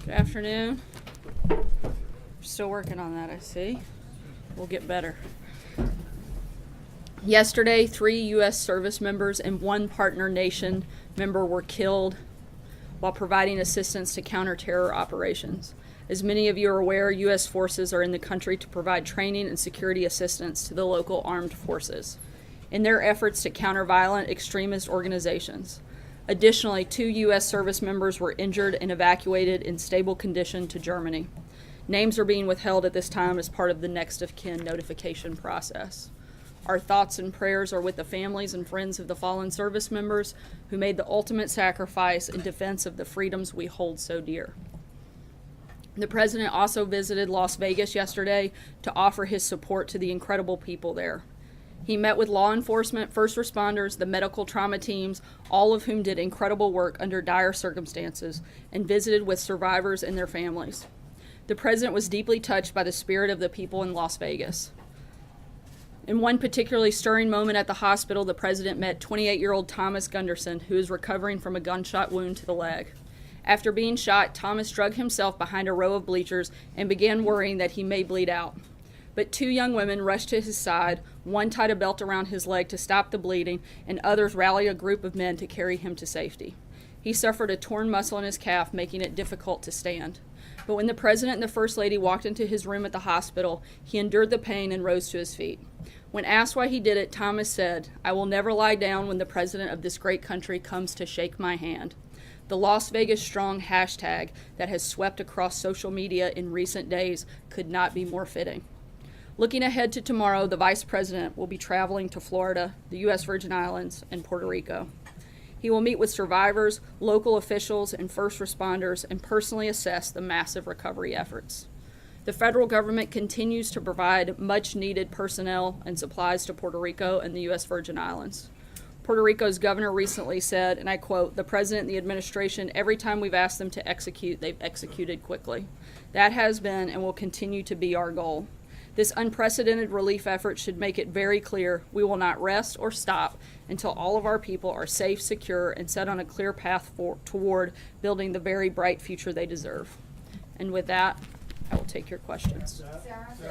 Good afternoon. We're still working on that, I see. We'll get better. Yesterday, 3 U.S. service members and 1 partner nation member were killed while providing assistance to counter-terror operations. As many of you are aware, U.S. forces are in the country to provide training and security assistance to the local armed forces in their efforts to counter violent extremist organizations. Additionally, 2 U.S. service members were injured and evacuated in stable condition to Germany. Names are being withheld at this time as part of the next of kin notification process. Our thoughts and prayers are with the families and friends of the fallen service members who made the ultimate sacrifice in defense of the freedoms we hold so dear. The President also visited Las Vegas yesterday to offer his support to the incredible people there. He met with law enforcement, first responders, the medical trauma teams, all of whom did incredible work under dire circumstances, and visited with survivors and their families. The President was deeply touched by the spirit of the people in Las Vegas. In one particularly stirring moment at the hospital, the President met 28-year-old Thomas Gunderson, who is recovering from a gunshot wound to the leg. After being shot, Thomas drug himself behind a row of bleachers and began worrying that he may bleed out. But 2 young women rushed to his side, one tied a belt around his leg to stop the bleeding, and others rallied a group of men to carry him to safety. He suffered a torn muscle in his calf, making it difficult to stand. But when the President and the First Lady walked into his room at the hospital, he endured the pain and rose to his feet. When asked why he did it, Thomas said, "I will never lie down when the President of this great country comes to shake my hand." The Las Vegas Strong hashtag that has swept across social media in recent days could not be more fitting. Looking ahead to tomorrow, the Vice President will be traveling to Florida, the U.S. Virgin Islands, and Puerto Rico. He will meet with survivors, local officials, and first responders and personally assess the massive recovery efforts. The federal government continues to provide much-needed personnel and supplies to Puerto Rico and the U.S. Virgin Islands. Puerto Rico's governor recently said, and I quote, "The President and the administration, every time we've asked them to execute, they've executed quickly. That has been and will continue to be our goal. This unprecedented relief effort should make it very clear we will not rest or stop until all of our people are safe, secure, and set on a clear path toward building the very bright future they deserve." And with that, I will take your questions.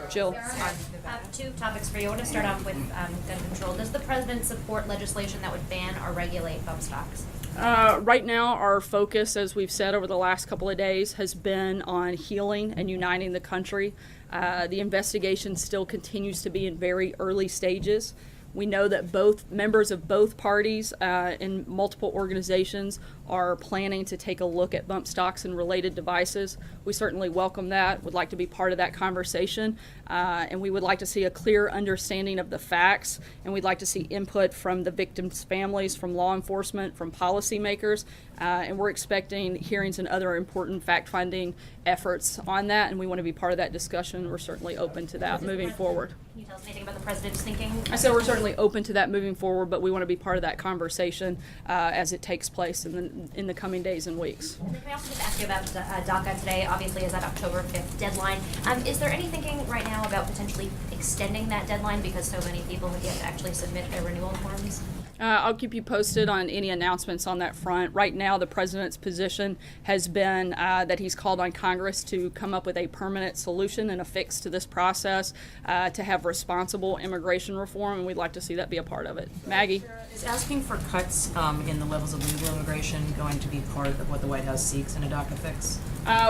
Jill. Sarah, I have 2 topics for you. I want to start off with gun control. Does the President support legislation that would ban or regulate bump stocks? Right now, our focus, as we've said over the last couple of days, has been on healing and uniting the country. The investigation still continues to be in very early stages. We know that both members of both parties and multiple organizations are planning to take a look at bump stocks and related devices. We certainly welcome that, would like to be part of that conversation, and we would like to see a clear understanding of the facts, and we'd like to see input from the victims' families, from law enforcement, from policymakers, and we're expecting hearings and other important fact-finding efforts on that, and we want to be part of that discussion. We're certainly open to that moving forward. Can you tell us anything about the President's thinking? I said we're certainly open to that moving forward, but we want to be part of that conversation as it takes place in the coming days and weeks. And then can I also just ask you about DACA today? Obviously, is that October 5th deadline. Is there any thinking right now about potentially extending that deadline because so many people have yet to actually submit their renewal forms? I'll keep you posted on any announcements on that front. Right now, the President's position has been that he's called on Congress to come up with a permanent solution and a fix to this process to have responsible immigration reform, and we'd like to see that be a part of it. Maggie? Is asking for cuts in the levels of legal immigration going to be part of what the White House seeks in a DACA fix?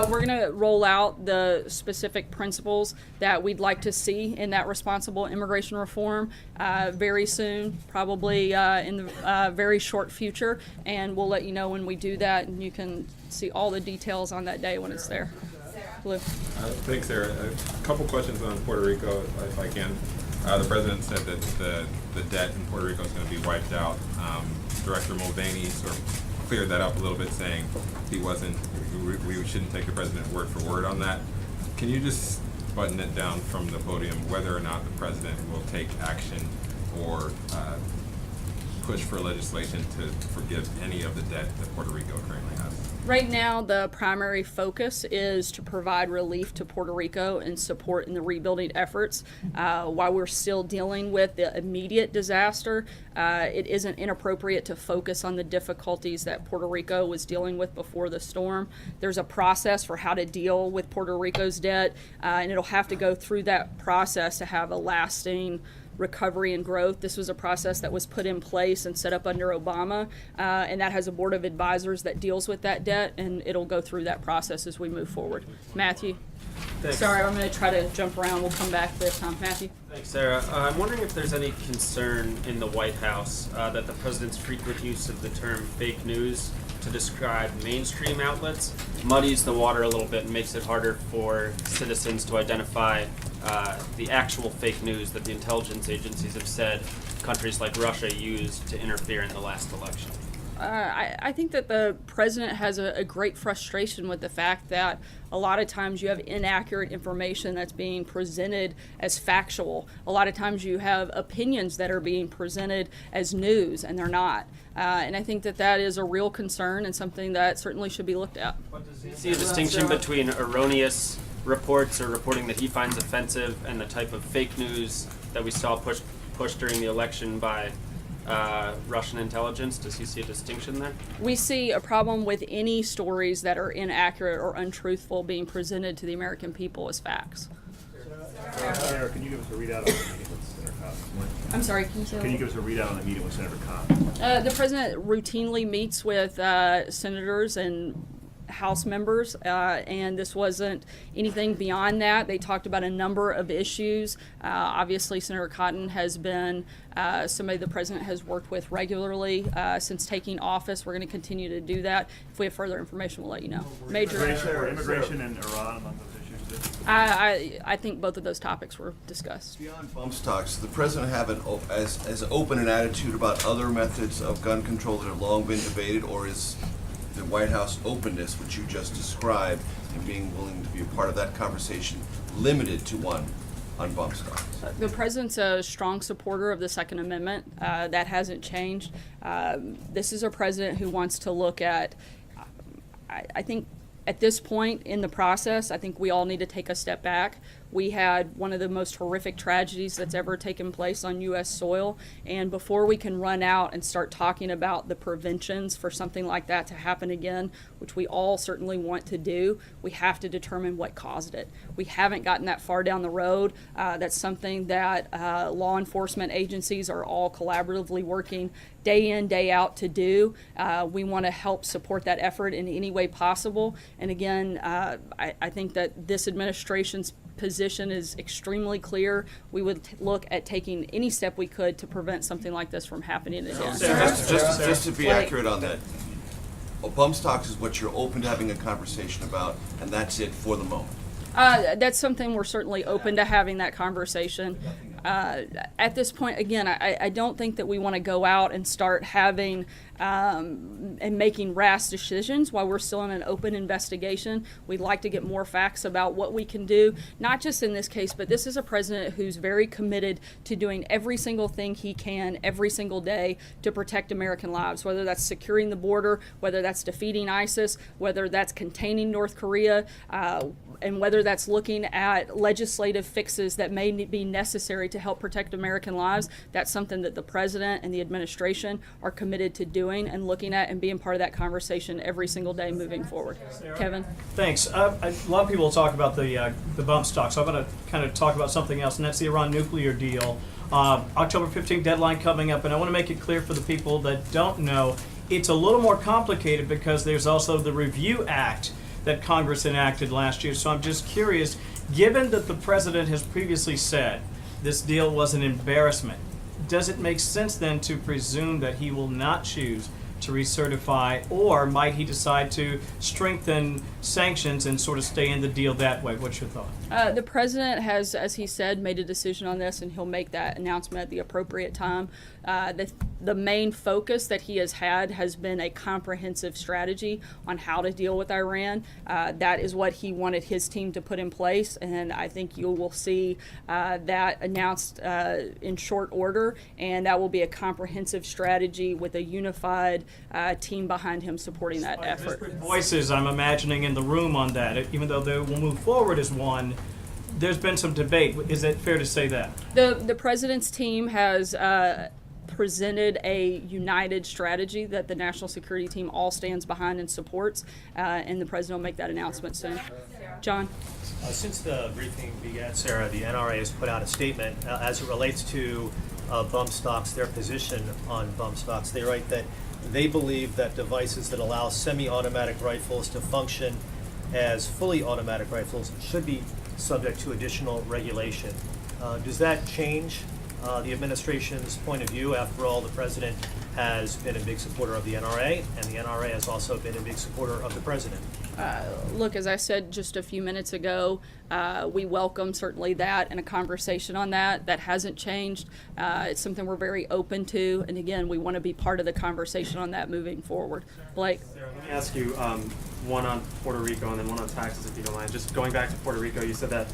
We're going to roll out the specific principles that we'd like to see in that responsible immigration reform very soon, probably in the very short future, and we'll let you know when we do that, and you can see all the details on that day when it's there. Blue. Thanks, Sarah. A couple questions on Puerto Rico, if I can. The President said that the debt in Puerto Rico is going to be wiped out. Director Mulvaney sort of cleared that up a little bit, saying we shouldn't take the President word for word on that. Can you just button it down from the podium whether or not the President will take action or push for legislation to forgive any of the debt that Puerto Rico currently has? Right now, the primary focus is to provide relief to Puerto Rico and support in the rebuilding efforts. While we're still dealing with the immediate disaster, it isn't inappropriate to focus on the difficulties that Puerto Rico was dealing with before the storm. There's a process for how to deal with Puerto Rico's debt, and it'll have to go through that process to have a lasting recovery and growth. This was a process that was put in place and set up under Obama, and that has a board of advisors that deals with that debt, and it'll go through that process as we move forward. Matthew? Thanks. Sorry, I'm going to try to jump around. We'll come back this time. Matthew? Thanks, Sarah. I'm wondering if there's any concern in the White House that the president's frequent use of the term fake news to describe mainstream outlets muddies the water a little bit and makes it harder for citizens to identify the actual fake news that the intelligence agencies have said countries like Russia used to interfere in the last election. I think that the president has a great frustration with the fact that a lot of times you have inaccurate information that's being presented as factual. A lot of times you have opinions that are being presented as news, and they're not. And I think that that is a real concern and something that certainly should be looked at. Does he see a distinction between erroneous reports or reporting that he finds offensive and the type of fake news that we saw pushed during the election by Russian intelligence? Does he see a distinction there? We see a problem with any stories that are inaccurate or untruthful being presented to the American people as facts. Sarah, can you give us a readout on the meeting with Senator Cotton? I'm sorry, can you say that? Can you give us a readout on the meeting with Senator Cotton? The president routinely meets with senators and House members, and this wasn't anything beyond that. They talked about a number of issues. Obviously, Senator Cotton has been somebody the president has worked with regularly since taking office. We're going to continue to do that. If we have further information, we'll let you know. Immigration and Iran among those issues. I think both of those topics were discussed. Beyond bump stocks, does the president have as open an attitude about other methods of gun control that have long been debated, or is the White House openness, which you just described, and being willing to be a part of that conversation, limited to one on bump stocks? The president's a strong supporter of the Second Amendment. That hasn't changed. This is a president who wants to look at, I think, at this point in the process, I think we all need to take a step back. We had one of the most horrific tragedies that's ever taken place on U.S. soil, and before we can run out and start talking about the preventions for something like that to happen again, which we all certainly want to do, we have to determine what caused it. We haven't gotten that far down the road. That's something that law enforcement agencies are all collaboratively working day in, day out to do. We want to help support that effort in any way possible. And again, I think that this administration's position is extremely clear. We would look at taking any step we could to prevent something like this from happening again. Just to be accurate on that, bump stocks is what you're open to having a conversation about, and that's it for the moment. That's something we're certainly open to having that conversation. At this point, again, I don't think that we want to go out and start having and making rash decisions while we're still in an open investigation. We'd like to get more facts about what we can do, not just in this case, but this is a president who's very committed to doing every single thing he can every single day to protect American lives, whether that's securing the border, whether that's defeating ISIS, whether that's containing North Korea, and whether that's looking at legislative fixes that may be necessary to help protect American lives. That's something that the president and the administration are committed to doing and looking at and being part of that conversation every single day moving forward. Kevin? Thanks. A lot of people talk about the bump stock, so I'm going to kind of talk about something else, and that's the Iran nuclear deal. October 15th deadline coming up, and I want to make it clear for the people that don't know, it's a little more complicated because there's also the Review Act that Congress enacted last year. So I'm just curious, given that the president has previously said this deal was an embarrassment, does it make sense then to presume that he will not choose to recertify, or might he decide to strengthen sanctions and sort of stay in the deal that way? What's your thought? The president has, as he said, made a decision on this, and he'll make that announcement at the appropriate time. The main focus that he has had has been a comprehensive strategy on how to deal with Iran. That is what he wanted his team to put in place, and I think you will see that announced in short order, and that will be a comprehensive strategy with a unified team behind him supporting that effort. Disparate voices, I'm imagining, in the room on that. Even though they will move forward as one, there's been some debate. Is it fair to say that? The president's team has presented a united strategy that the national security team all stands behind and supports, and the president will make that announcement soon. John? Since the briefing began, Sarah, the NRA has put out a statement as it relates to bump stocks, their position on bump stocks. They write that they believe that devices that allow semi-automatic rifles to function as fully automatic rifles should be subject to additional regulation. Does that change the administration's point of view? After all, the president has been a big supporter of the NRA, and the NRA has also been a big supporter of the president. Look, as I said just a few minutes ago, we welcome certainly that and a conversation on that. That hasn't changed. It's something we're very open to, and again, we want to be part of the conversation on that moving forward. Blake? Sarah, let me ask you one on Puerto Rico and then one on taxes, if you don't mind. Just going back to Puerto Rico, you said that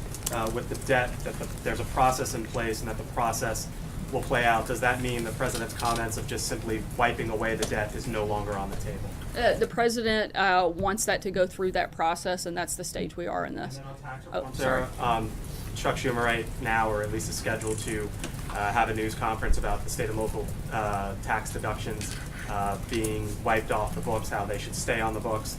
with the debt, that there's a process in place and that the process will play out. Does that mean the president's comments of just simply wiping away the debt is no longer on the table? The president wants that to go through that process, and that's the stage we are in this. And then on tax Oh, reform, sorry. Sarah, Chuck Schumer right now, or at least is scheduled to have a news conference about the state and local tax deductions being wiped off the books, how they should stay on the books.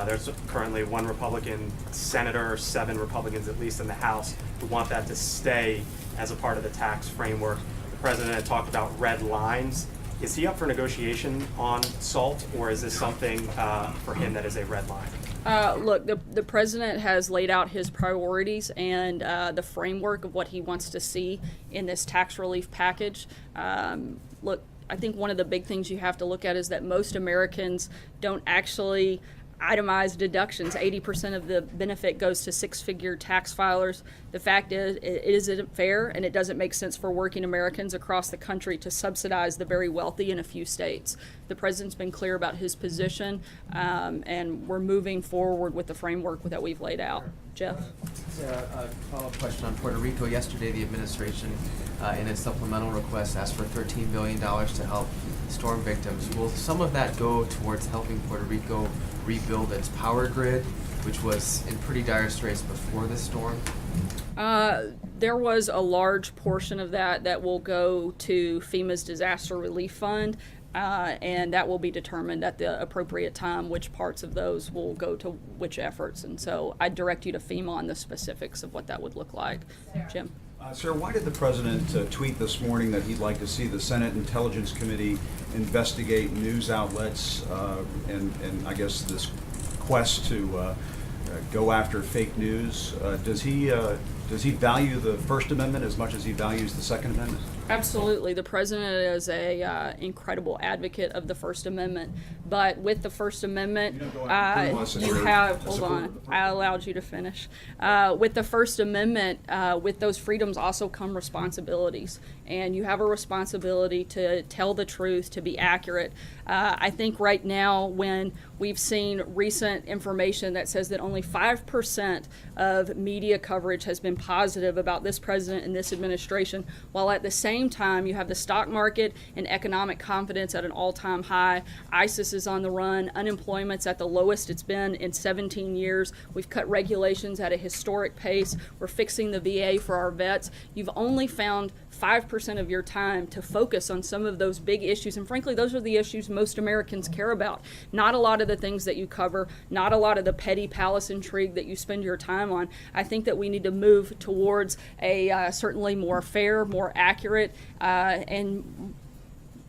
There's currently one Republican senator, 7 Republicans at least in the House, who want that to stay as a part of the tax framework. The president had talked about red lines. Is he up for negotiation on SALT, or is this something for him that is a red line? Look, the president has laid out his priorities and the framework of what he wants to see in this tax relief package. Look, I think one of the big things you have to look at is that most Americans don't actually itemize deductions. 80% of the benefit goes to 6-figure tax filers. The fact is, it isn't fair, and it doesn't make sense for working Americans across the country to subsidize the very wealthy in a few states. The president's been clear about his position, and we're moving forward with the framework that we've laid out. Jeff? A follow-up question on Puerto Rico. Yesterday, the administration, in its supplemental request, asked for $13 billion to help storm victims. Will some of that go towards helping Puerto Rico rebuild its power grid, which was in pretty dire straits before the storm? There was a large portion of that will go to FEMA's Disaster Relief Fund, and that will be determined at the appropriate time which parts of those will go to which efforts. And so I direct you to FEMA on the specifics of what that would look like. Jim? Sir, why did the president tweet this morning that he'd like to see the Senate Intelligence Committee investigate news outlets and I guess this quest to go after fake news? Does he value the First Amendment as much as he values the Second Amendment? Absolutely. The president is a incredible advocate of the First Amendment. But with the First Amendment, you have, hold on, I allowed you to finish. With the First Amendment, with those freedoms also come responsibilities. And you have a responsibility to tell the truth, to be accurate. I think right now, when we've seen recent information that says that only 5% of media coverage has been positive about this president and this administration, while at the same time you have the stock market and economic confidence at an all-time high. ISIS is on the run. Unemployment's at the lowest it's been in 17 years. We've cut regulations at a historic pace. We're fixing the VA for our vets. You've only found 5% of your time to focus on some of those big issues. And frankly, those are the issues most Americans care about. Not a lot of the things that you cover, not a lot of the petty palace intrigue that you spend your time on. I think that we need to move towards a certainly more fair, more accurate, and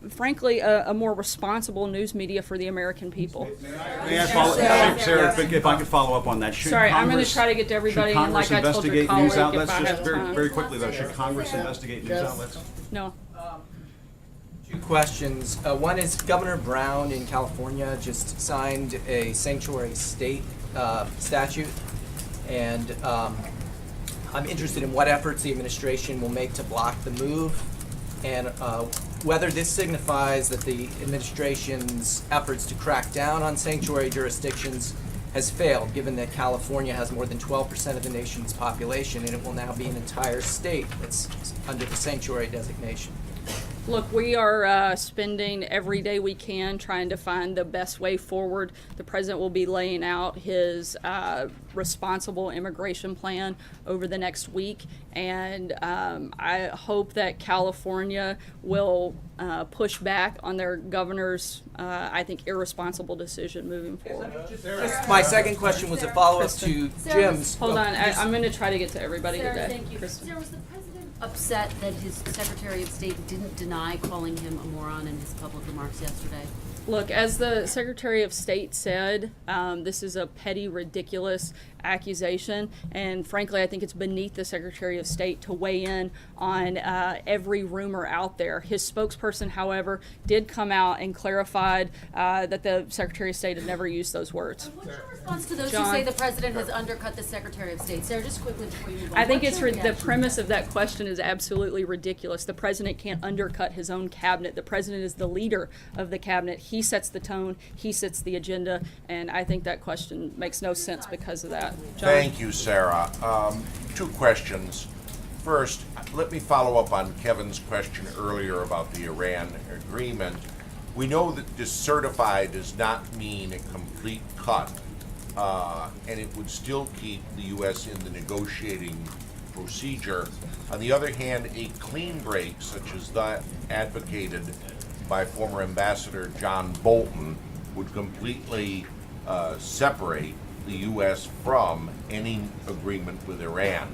frankly, a more responsible news media for the American people. May I follow, Sarah, if I could follow up on that. Sorry, I'm going to try to get to everybody, and like I told your colleague, if I have time. Very quickly though, should Congress investigate news outlets? No. 2 questions. One is Governor Brown in California just signed a sanctuary state statute, and I'm interested in what efforts the administration will make to block the move, and whether this signifies that the administration's efforts to crack down on sanctuary jurisdictions has failed, given that California has more than 12% of the nation's population, and it will now be an entire state that's under the sanctuary designation. Look, we are spending every day we can trying to find the best way forward. The president will be laying out his responsible immigration plan over the next week, and I hope that California will push back on their governor's, I think, irresponsible decision moving forward. My second question was a follow-up to Jim's. Hold on, I'm going to try to get to everybody Sarah, today. thank you. Kristen. Sarah, was the president upset that his Secretary of State didn't deny calling him a moron in his public remarks yesterday? Look, as the Secretary of State said, this is a petty, ridiculous accusation, and frankly, I think it's beneath the Secretary of State to weigh in on every rumor out there. His spokesperson, however, did come out and clarified that the Secretary of State had never used those words. What's your response to those John? who say the president has undercut the Secretary of State? Sarah, just quickly before you move on. I think what's it's your the reaction? premise of that question is absolutely ridiculous. The president can't undercut his own cabinet. The president is the leader of the cabinet. He sets the tone. He sets the agenda, and I think that question makes no sense because of that. John? Thank you, Sarah. Two questions. First, let me follow up on Kevin's question earlier about the Iran agreement. We know that decertify does not mean a complete cut, and it would still keep the U.S. in the negotiating procedure. On the other hand, a clean break, such as that advocated by former Ambassador John Bolton, would completely separate the U.S. from any agreement with Iran.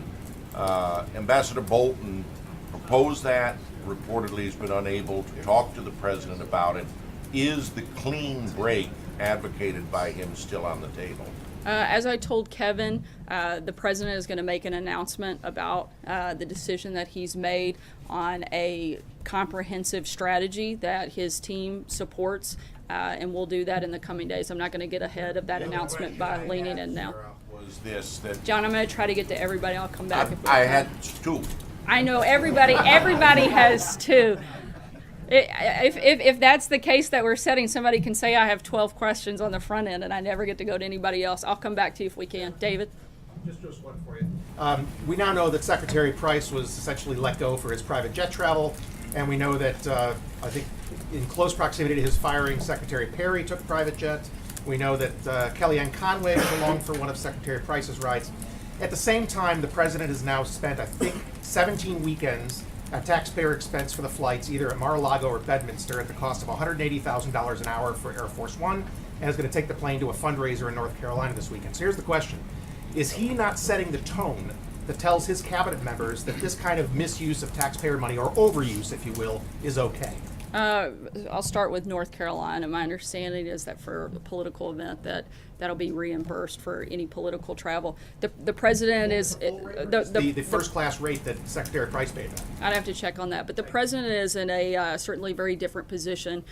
Ambassador Bolton proposed that, reportedly has been unable to talk to the president about it. Is the clean break advocated by him still on the table? As I told Kevin, the president is going to make an announcement about the decision that he's made on a comprehensive strategy that his team supports, and we'll do that in the coming days. I'm not going to get ahead of that announcement by leaning in now. Was this that John, I'm going to try to get to everybody. I'll come back. I had two. I know everybody has two. If that's the case that we're setting, somebody can say I have 12 questions on the front end and I never get to go to anybody else. I'll come back to you if we can. David? Just one for you. We now know that Secretary Price was essentially let go for his private jet travel, and we know that I think in close proximity to his firing, Secretary Perry took private jets. We know that Kellyanne Conway was along for one of Secretary Price's rides. At the same time, the president has now spent, I think, 17 weekends at taxpayer expense for the flights, either at Mar-a-Lago or Bedminster, at the cost of $180,000 an hour for Air Force One, and is going to take the plane to a fundraiser in North Carolina this weekend. So here's the question. Is he not setting the tone that tells his cabinet members that this kind of misuse of taxpayer money, or overuse, if you will, is okay? I'll start with North Carolina. My understanding is that for a political event that'll be reimbursed for any political travel. The president is The first class rate that Secretary Price paid them. I'd have to check on that, but the president is in a certainly very different position.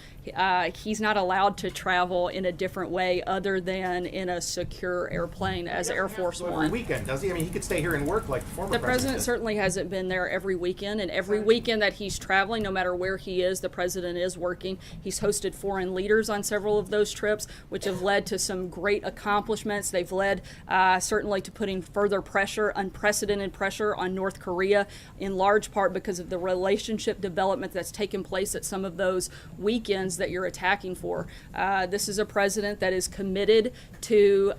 He's not allowed to travel in a different way other than in a secure airplane as Air Force One. Every weekend, does he? I mean, he could stay here and work like the former The president did. certainly hasn't been there every weekend, and every weekend that he's traveling, no matter where he is, the president is working. He's hosted foreign leaders on several of those trips, which have led to some great accomplishments. They've led certainly to putting further pressure, unprecedented pressure on North Korea, in large part because of the relationship development that's taken place at some of those weekends that you're attacking for. This is a president that is committed to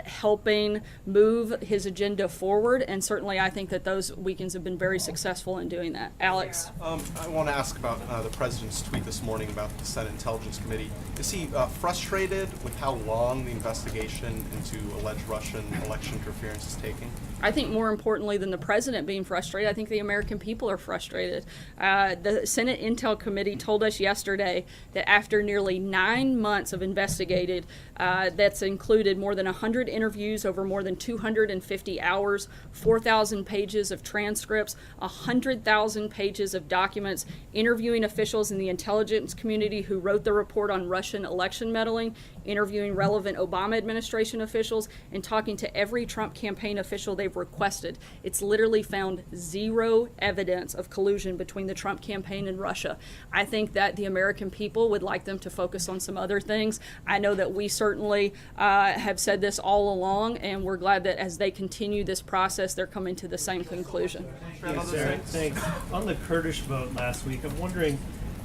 helping move his agenda forward, and certainly I think that those weekends have been very successful in doing that. Alex? I want to ask about the president's tweet this morning about the Senate Intelligence Committee. Is he frustrated with how long the investigation into alleged Russian election interference is taking? I think more importantly than the president being frustrated, I think the American people are frustrated. The Senate Intel Committee told us yesterday that after nearly 9 months of investigated, that's included more than 100 interviews over more than 250 hours, 4,000 pages of transcripts, 100,000 pages of documents, interviewing officials in the intelligence community who wrote the report on Russian election meddling, interviewing relevant Obama administration officials, and talking to every Trump campaign official they've requested. It's literally found zero evidence of collusion between the Trump campaign and Russia. I think that the American people would like them to focus on some other things. I know that we certainly have said this all along, and we're glad that as they continue this process, they're coming to the same conclusion. Yes, Sarah, thanks. On the Kurdish vote last week, I'm wondering,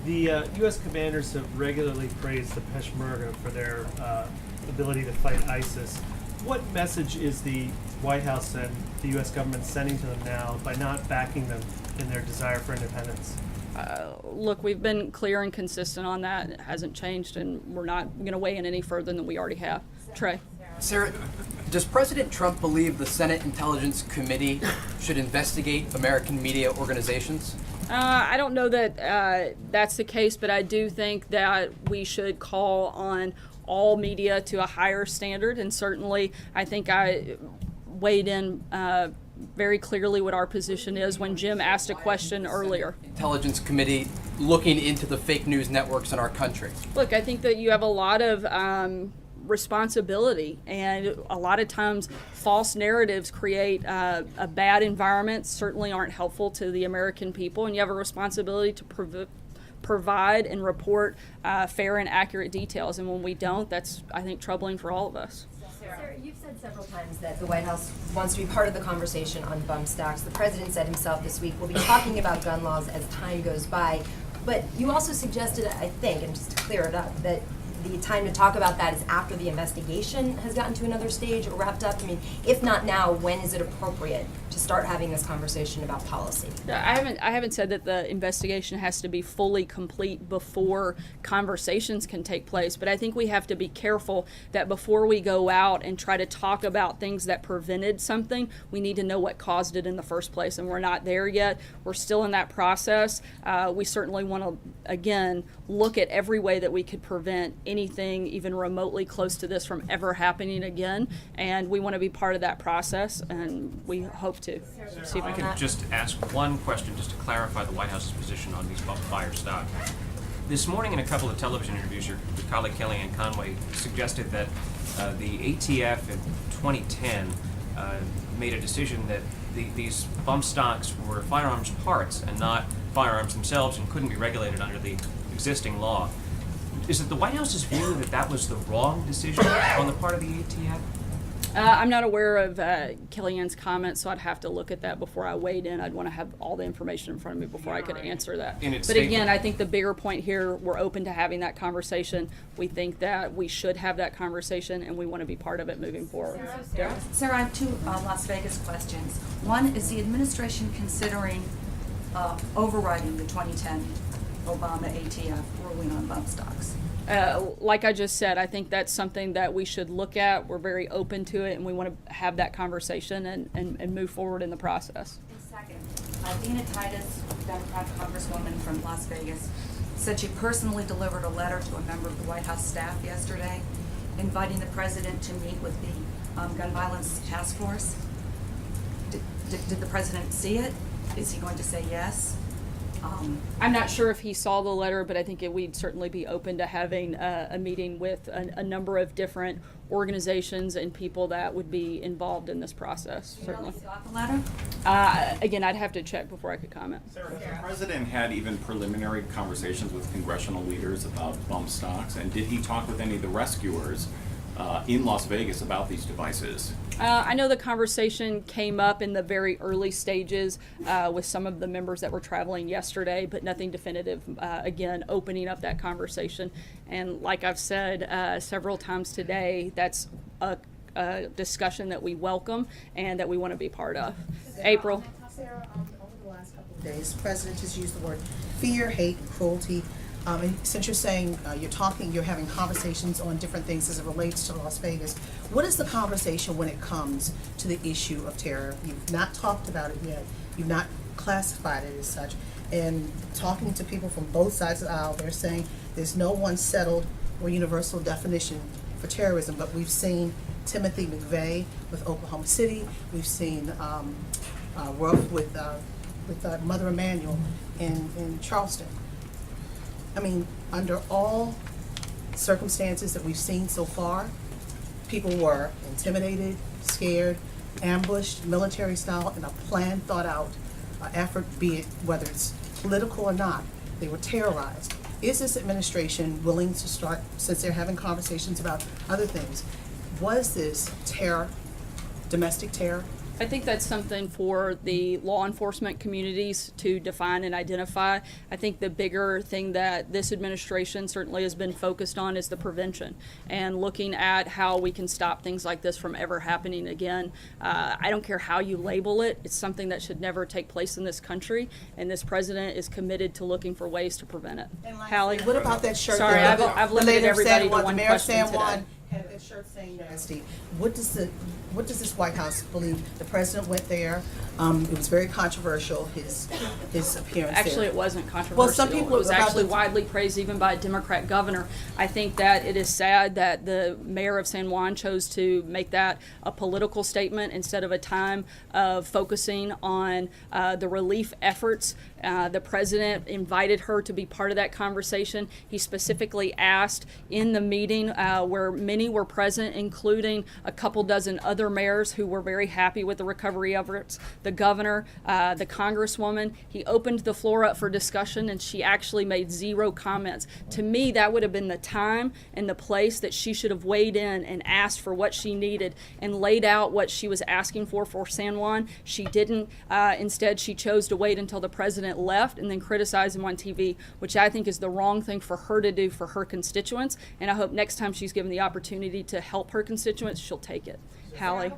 The U.S. commanders have regularly praised the Peshmerga for their ability to fight ISIS. What message is the White House and the U.S. government sending to them now by not backing them in their desire for independence? Look, we've been clear and consistent on that. It hasn't changed, and we're not going to weigh in any further than we already have. Trey. Sarah, does President Trump believe the Senate Intelligence Committee should investigate American media organizations? I don't know that that's the case, but I do think that we should call on all media to a higher standard, and certainly I think I weighed in very clearly what our position is when Jim asked a question earlier. Intelligence Committee looking into the fake news networks in our country. Look, I think that you have a lot of responsibility, and a lot of times false narratives create a bad environment, certainly aren't helpful to the American people, and you have a responsibility to provide and report fair and accurate details, and when we don't, that's, I think, troubling for all of us. Sarah, you've said several times that the White House wants to be part of the conversation on bump stocks. The president said himself this week, we'll be talking about gun laws as time goes by. But you also suggested, I think, and just to clear it up, that the time to talk about that is after the investigation has gotten to another stage or wrapped up. I mean, if not now, when is it appropriate to start having this conversation about policy? I haven't said that the investigation has to be fully complete before conversations can take place, but I think we have to be careful that before we go out and try to talk about things that prevented something, we need to know what caused it in the first place, and we're not there yet. We're still in that process. We certainly want to, again, look at every way that we could prevent anything even remotely close to this from ever happening again, and we want to be part of that process, and we hope to. If I could just ask one question just to clarify the White House's position on these bump fire stock. This morning in a couple of television interviews, your colleague Kellyanne Conway suggested that the ATF in 2010 made a decision that these bump stocks were firearms parts and not firearms themselves and couldn't be regulated under the existing law. Is it the White House's view that that was the wrong decision on the part of the ATF? I'm not aware of Kellyanne's comments, so I'd have to look at that before I weighed in. I'd want to have all the information in front of me before I could answer that. But again, I think the bigger point here, we're open to having that conversation. We think that we should have that conversation, and we want to be part of it moving forward. Sarah, I have two Las Vegas questions. One, is the administration considering overriding the 2010 Obama ATF ruling on bump stocks? Like I just said, I think that's something that we should look at. We're very open to it, and we want to have that conversation and move forward in the process. And second, Dina Titus, Democrat Congresswoman from Las Vegas, said she personally delivered a letter to a member of the White House staff yesterday inviting the president to meet with the gun violence task force. Did the president see it? Is he going to say yes? I'm not sure if he saw the letter, but I think we'd certainly be open to having a meeting with a number of different organizations and people that would be involved in this process, certainly. Got the letter? Again, I'd have to check before I could comment. Sarah, the president had even preliminary conversations with congressional leaders about bump stocks, and did he talk with any of the rescuers in Las Vegas about these devices? I know the conversation came up in the very early stages with some of the members that were traveling yesterday, but nothing definitive. Again, opening up that conversation. And like I've said several times today, that's a discussion that we welcome and that we want to be part of. April. Sarah, over the last couple of days, the president has used the word fear, hate, and cruelty. And since you're saying you're having conversations on different things as it relates to Las Vegas, what is the conversation when it comes to the issue of terror? You've not talked about it yet. You've not classified it as such. And talking to people from both sides of the aisle, they're saying there's no one settled or universal definition for terrorism. But we've seen Timothy McVeigh with Oklahoma City. We've seen Ruff with Mother Emanuel in Charleston. I mean, under all circumstances that we've seen so far, people were intimidated, scared, ambushed, military style, in a planned, thought out effort, be it whether it's political or not. They were terrorized. Is this administration willing to start, since they're having conversations about other things, was this terror, domestic terror, I think that's something for the law enforcement communities to define and identify. I think the bigger thing that this administration certainly has been focused on is the prevention and looking at how we can stop things like this from ever happening again. I don't care how you label it, it's something that should never take place in this country, and this president is committed to looking for ways to prevent it. Hallie? What about that shirt? Sorry, that I've the limited leader of everybody San to Juan, one the mayor of question San today. Juan had that shirt saying nasty. What does this White House believe? The president went there. It was very controversial, his appearance Actually, there. it wasn't controversial. Well, some people it was about actually the- widely praised even by a Democrat governor. I think that it is sad that the mayor of San Juan chose to make that a political statement instead of a time of focusing on the relief efforts. The president invited her to be part of that conversation. He specifically asked in the meeting where many were present, including a couple dozen other mayors who were very happy with the recovery efforts, the governor, the congresswoman. He opened the floor up for discussion, and she actually made zero comments. To me, that would have been the time and the place that she should have weighed in and asked for what she needed and laid out what she was asking for San Juan. She didn't. Instead, she chose to wait until the president left and then criticize him on TV, which I think is the wrong thing for her to do for her constituents. And I hope next time she's given the opportunity to help her constituents, she'll take it. Hallie?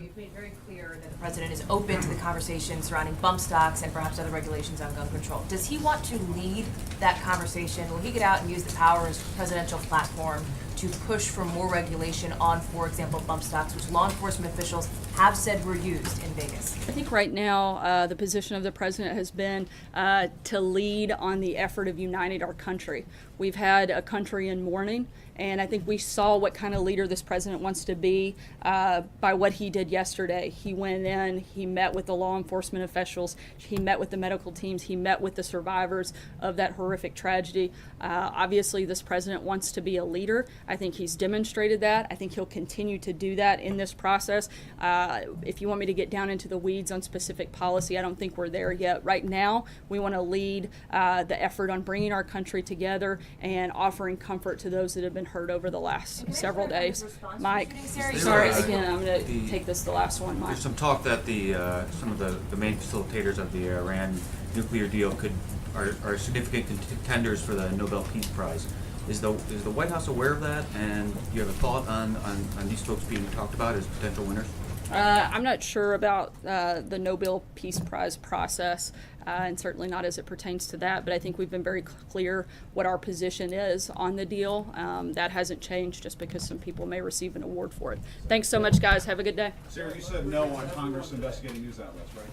You've made very clear that the president is open to the conversation surrounding bump stocks and perhaps other regulations on gun control. Does he want to lead that conversation? Will he get out and use the power of his presidential platform to push for more regulation on, for example, bump stocks, which law enforcement officials have said were used in Vegas? I think right now the position of the president has been to lead on the effort of uniting our country. We've had a country in mourning, and I think we saw what kind of leader this president wants to be by what he did yesterday. He went in, he met with the law enforcement officials, he met with the medical teams, he met with the survivors of that horrific tragedy. Obviously, this president wants to be a leader. I think he's demonstrated that. I think he'll continue to do that in this process. If you want me to get down into the weeds on specific policy, I don't think we're there yet. Right now, we want to lead the effort on bringing our country together and offering comfort to those that have been hurt over the last several days. Mike, sorry, again, I'm going to take this the last one, Mike. There's some talk that some of the main facilitators of the Iran nuclear deal are significant contenders for the Nobel Peace Prize. Is the White House aware of that, and do you have a thought on these folks being talked about as potential winners? I'm not sure about the Nobel Peace Prize process, and certainly not as it pertains to that, but I think we've been very clear what our position is on the deal. That hasn't changed just because some people may receive an award for it. Thanks so much, guys. Have a good day. Sarah, you said no on Congress investigating news outlets, right?